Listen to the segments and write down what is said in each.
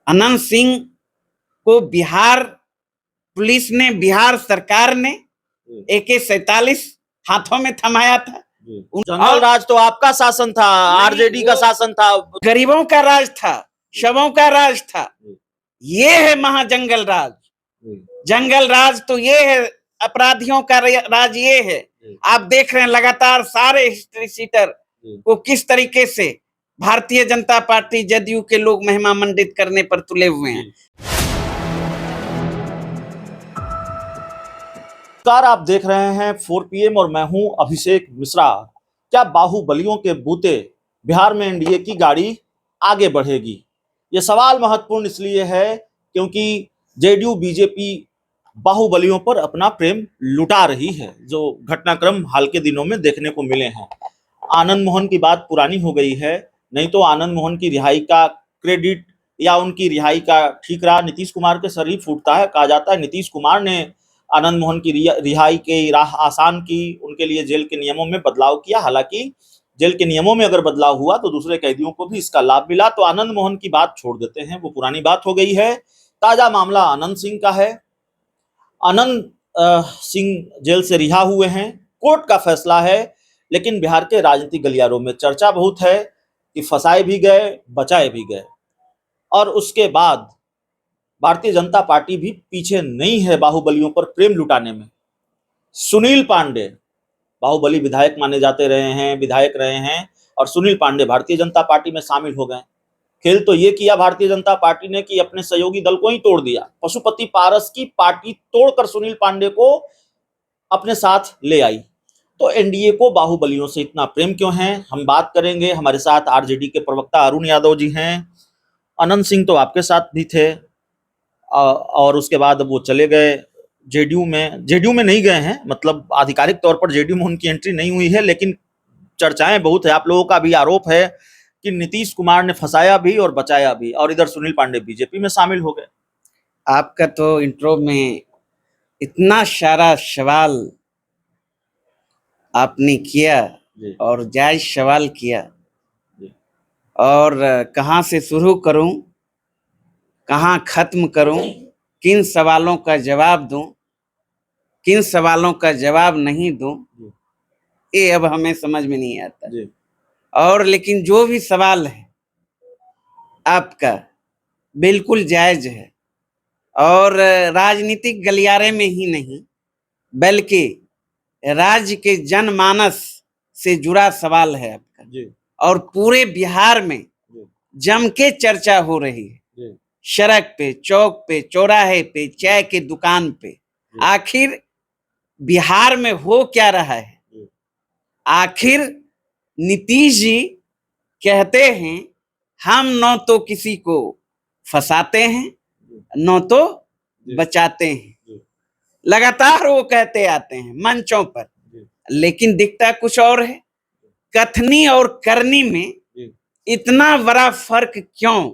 अनंत सिंह को बिहार पुलिस ने, बिहार सरकार ने AK-47 हाथों में थमाया था। जंगल राज तो आपका शासन था, आरजेडी का शासन था, गरीबों का राज था, शवों का राज था। ये है महाजंगल राज। जंगल राज तो ये है, अपराधियों का राज ये है। आप देख रहे हैं लगातार सारे हिस्ट्री सीटर को किस तरीके से भारतीय जनता पार्टी जदयू के लोग महिमा मंडित करने पर तुले हुए हैं। नमस्कार, आप देख रहे हैं 4 PM और मैं हूं अभिषेक मिश्रा। क्या बाहुबलियों के बूते बिहार में एनडीए की गाड़ी आगे बढ़ेगी? ये सवाल महत्वपूर्ण इसलिए है क्योंकि जेडीयू बीजेपी बाहुबलियों पर अपना प्रेम लुटा रही है, जो घटनाक्रम हाल के दिनों में देखने को मिले हैं। आनंद मोहन की बात पुरानी हो गई है, नहीं तो आनंद मोहन की रिहाई का क्रेडिट या उनकी रिहाई का ठीक रहा नीतीश कुमार के सर ही फूटता है। कहा जाता है नीतीश कुमार ने आनंद मोहन की रिहाई की राह आसान की, उनके लिए जेल के नियमों में बदलाव किया। हालांकि जेल के नियमों में अगर बदलाव हुआ तो दूसरे कैदियों को भी इसका लाभ मिला। तो आनंद मोहन की बात छोड़ देते हैं, वो पुरानी बात हो गई है। ताजा मामला आनंद सिंह का है। आनंद सिंह जेल से रिहा हुए हैं, कोर्ट का फैसला है, लेकिन बिहार के राजनीतिक गलियारों में चर्चा बहुत है कि फंसाए भी गए, बचाए भी गए। और उसके बाद भारतीय जनता पार्टी भी पीछे नहीं है बाहुबलियों पर प्रेम लुटाने में। सुनील पांडे बाहुबली विधायक माने जाते रहे हैं, विधायक रहे हैं, और सुनील पांडे भारतीय जनता पार्टी में शामिल हो गए। खेल तो ये किया भारतीय जनता पार्टी ने कि अपने सहयोगी दल को ही तोड़ दिया। पशुपति पारस की पार्टी तोड़कर सुनील पांडे को अपने साथ ले आई। तो एनडीए को बाहुबलियों से इतना प्रेम क्यों है, हम बात करेंगे। हमारे साथ आरजेडी के प्रवक्ता अरुण यादव जी हैं। अनंत सिंह तो आपके साथ भी थे और उसके बाद वो चले गए जेडीयू में नहीं गए हैं, मतलब आधिकारिक तौर पर जेडीयू में उनकी एंट्री नहीं हुई है, लेकिन चर्चाएं बहुत है। आप लोगों का भी आरोप है कि नीतीश कुमार ने फंसाया भी और बचाया भी, और इधर सुनील पांडे बीजेपी में शामिल हो गए। आपका तो इंट्रो में इतना सारा सवाल आपने किया और जायज सवाल किया, और कहाँ से शुरू करूं, कहाँ खत्म करूं, किन सवालों का जवाब दूं, किन सवालों का जवाब नहीं दूं, ये अब हमें समझ में नहीं आता। और लेकिन जो भी सवाल है आपका बिल्कुल जायज है, और राजनीतिक गलियारे में ही नहीं बल्कि राज्य के जनमानस से जुड़ा सवाल है आपका, और पूरे बिहार में जम के चर्चा हो रही है। सड़क पे, चौक पे, चौराहे पे, चाय के दुकान पे, आखिर बिहार में हो क्या रहा है। आखिर नीतीश जी कहते हैं हम न तो किसी को फंसाते हैं न तो बचाते हैं, लगातार वो कहते आते हैं मंचों पर, लेकिन दिखता कुछ और है। कथनी और करनी में इतना बड़ा फर्क क्यों?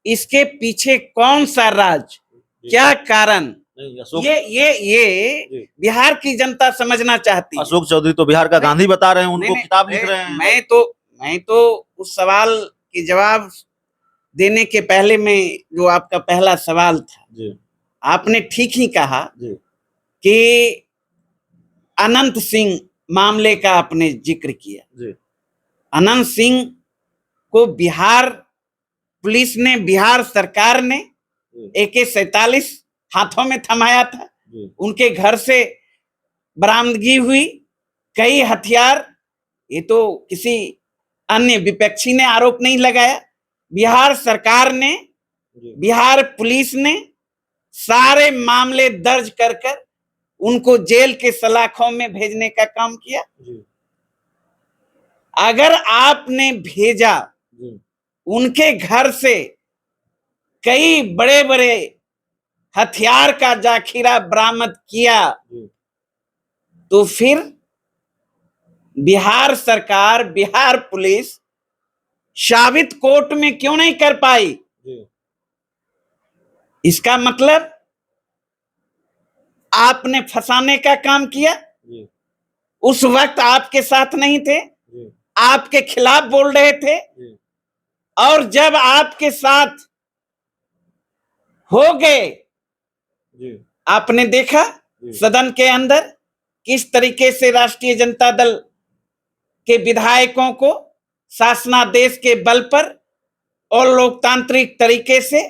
इसके पीछे कौन सा राज, क्या कारण? ये बिहार की जनता समझना चाहती है। अशोक चौधरी तो बिहार का गांधी बता रहे हैं, उनको किताब लिख रहे हैं। मैं तो उस सवाल के जवाब देने के पहले में जो आपका पहला सवाल था, आपने ठीक ही कहा कि अनंत सिंह मामले का आपने जिक्र किया। अनंत सिंह को बिहार पुलिस ने, बिहार सरकार ने AK-47 हाथों में थमाया था। उनके घर से बरामदगी हुई कई हथियार। ये तो किसी अन्य विपक्षी ने आरोप नहीं लगाया, बिहार सरकार ने, बिहार पुलिस ने सारे मामले दर्ज कर उनको जेल के सलाखों में भेजने का काम किया। अगर आपने भेजा, उनके घर से कई बड़े बड़े हथियार का जाखिरा बरामद किया, तो फिर बिहार सरकार, बिहार पुलिस साबित कोर्ट में क्यों नहीं कर पाई? इसका मतलब आपने फंसाने का काम किया। उस वक्त आपके साथ नहीं थे, आपके खिलाफ बोल रहे थे, और जब आपके साथ हो गए। जी आपने देखा सदन के अंदर किस तरीके से राष्ट्रीय जनता दल के विधायकों को शासनादेश के बल पर और लोकतांत्रिक तरीके से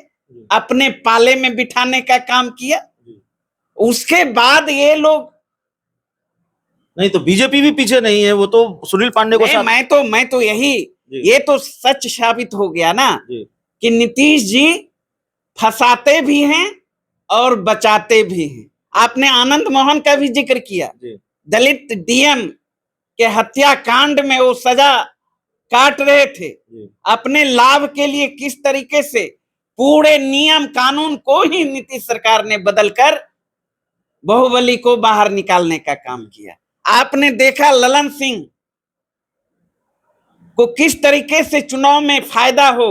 अपने पाले में बिठाने का काम किया। उसके बाद ये लोग, नहीं तो बीजेपी भी पीछे नहीं है, वो तो सुनील पांडे को साथ... मैं तो यही, ये तो सच साबित हो गया ना कि नीतीश जी फंसाते भी हैं और बचाते भी हैं। आपने आनंद मोहन का भी जिक्र किया, दलित डीएम के हत्याकांड में वो सजा काट रहे थे, अपने लाभ के लिए किस तरीके से पूरे नियम कानून को ही नीतीश सरकार ने बदलकर बाहुबली को बाहर निकालने का काम किया। आपने देखा ललन सिंह को किस तरीके से चुनाव में फायदा हो,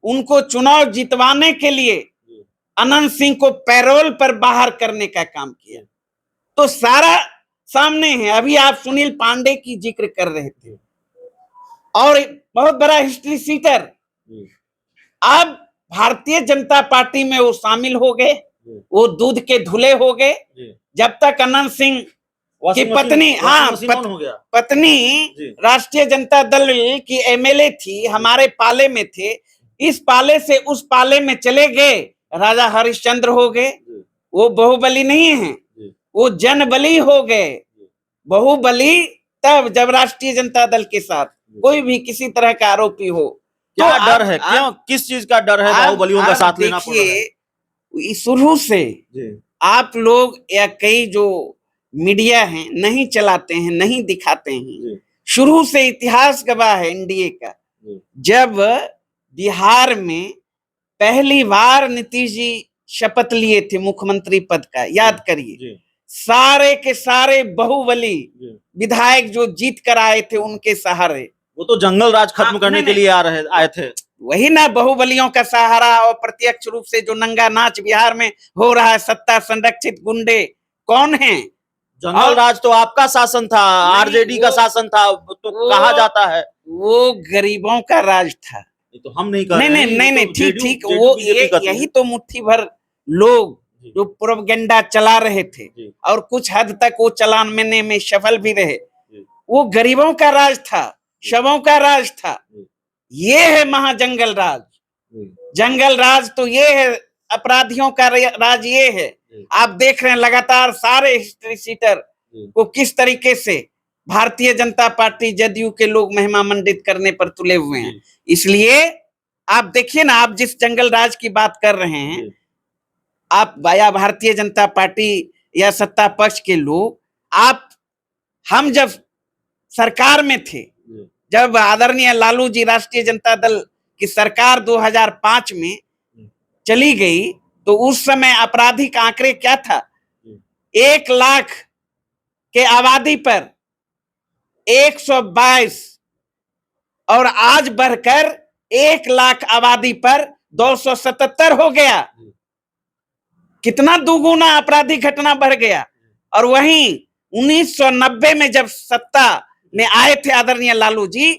उनको चुनाव जितवाने के लिए अनंत सिंह को पैरोल पर बाहर करने का काम किया। तो सारा सामने है। अभी आप सुनील पांडे की जिक्र कर रहे थे, और बहुत बड़ा हिस्ट्री सीटर, अब भारतीय जनता पार्टी में वो शामिल हो गए, वो दूध के धुले हो गए। जब तक अनंत सिंह की पत्नी, पत्नी राष्ट्रीय जनता दल की एमएलए थी, हमारे पाले में थे, इस पाले से उस पाले में चले गए, राजा हरिश्चंद्र हो गए। वो बाहुबली नहीं है, वो जनबली हो गए। बाहुबली तब जब राष्ट्रीय जनता दल के साथ कोई भी किसी तरह का आरोपी हो। क्या तो डर है? क्यों, किस चीज का डर है बाहुबलियों का साथ लेना पड़ रहा है? शुरू से आप लोग या कई जो मीडिया हैं नहीं चलाते हैं, नहीं दिखाते हैं। शुरू से इतिहास गवाह है एनडीए का। जब बिहार में पहली बार नीतीश जी शपथ लिए थे मुख्यमंत्री पद का, याद करिए, सारे के सारे बाहुबली विधायक जो जीत कर आए थे उनके सहारे। वो तो जंगल राज खत्म करने के लिए आए थे। वही ना, बाहुबलियों का सहारा। और प्रत्यक्ष रूप से जो नंगा नाच बिहार में हो रहा है, सत्ता संरक्षित गुंडे कौन हैं? जंगल राज तो आपका शासन था, आरजेडी का शासन था, तो कहा जाता है वो गरीबों का राज था। तो हम नहीं कर रहे हैं। नहीं, ठीक, वो यही तो मुट्ठी भर लोग जो प्रोपेगेंडा चला रहे थे और कुछ हद तक वो चलाने में सफल भी रहे। वो गरीबों का राज था, शवों का राज था। ये है महाजंगल राज। जंगल राज तो ये है, अपराधियों का राज ये है। आप देख रहे हैं लगातार सारे हिस्ट्री सीटर को किस तरीके से भारतीय जनता पार्टी जदयू के लोग महिमा मंडित करने पर तुले हुए हैं। इसलिए आप देखिए ना, आप जिस जंगल राज की बात कर रहे हैं, आप या भारतीय जनता पार्टी या सत्ता पक्ष के लोग, आप, हम जब सरकार में थे, जब आदरणीय लालू जी राष्ट्रीय जनता दल की सरकार 2005 में चली गई, तो उस समय आपराधिक आंकड़े क्या था? 1 लाख के आबादी पर 122, और आज बढ़कर 1 लाख आबादी पर 277 हो गया। कितना दुगुना आपराधिक घटना बढ़ गया। और वहीं 1990 में जब सत्ता में आए थे आदरणीय लालू जी,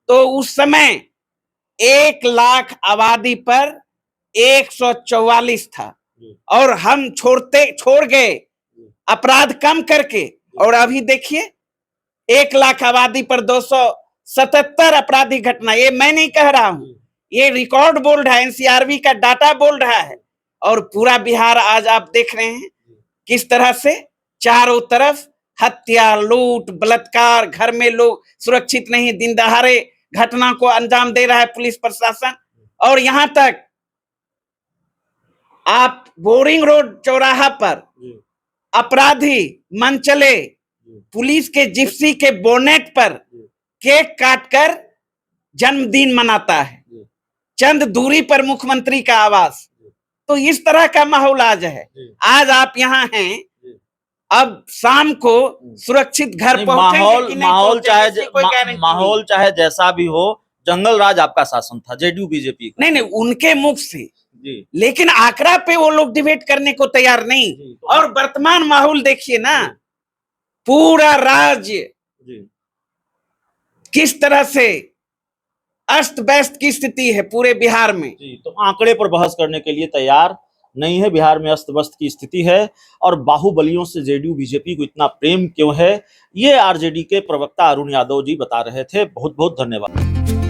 तो उस समय 1 लाख आबादी पर 144 था, और हम छोड़ गए अपराध कम करके। और अभी देखिए 1 लाख आबादी पर 277 आपराधिक घटना। ये मैं नहीं कह रहा हूं, ये रिकॉर्ड बोल रहा है, एनसीआरबी का डाटा बोल रहा है। और पूरा बिहार आज आप देख रहे हैं किस तरह से चारों तरफ हत्या, लूट, बलात्कार, घर में लोग सुरक्षित नहीं, दिन दहाड़े घटना को अंजाम दे रहा है पुलिस प्रशासन। और यहां तक आप बोरिंग रोड चौराहा पर अपराधी मनचले पुलिस के जिप्सी के बोनेट पर केक काटकर जन्मदिन मनाता है, चंद दूरी पर मुख्यमंत्री का आवास। तो इस तरह का माहौल आज है। आज आप यहाँ हैं, अब शाम को सुरक्षित घर पहुंचेंगे। माहौल चाहे जैसा भी हो, जंगल राज आपका शासन था, जेडीयू बीजेपी। नहीं, उनके मुख से, लेकिन आंकड़ा पे वो लोग डिबेट करने को तैयार नहीं। और वर्तमान माहौल देखिए ना, पूरा राज्य किस तरह से अस्त व्यस्त की स्थिति है पूरे बिहार में। तो आंकड़े पर बहस करने के लिए तैयार नहीं है, बिहार में अस्त व्यस्त की स्थिति है। और बाहुबलियों से जेडीयू बीजेपी को इतना प्रेम क्यों है, ये आरजेडी के प्रवक्ता अरुण यादव जी बता रहे थे। बहुत बहुत धन्यवाद।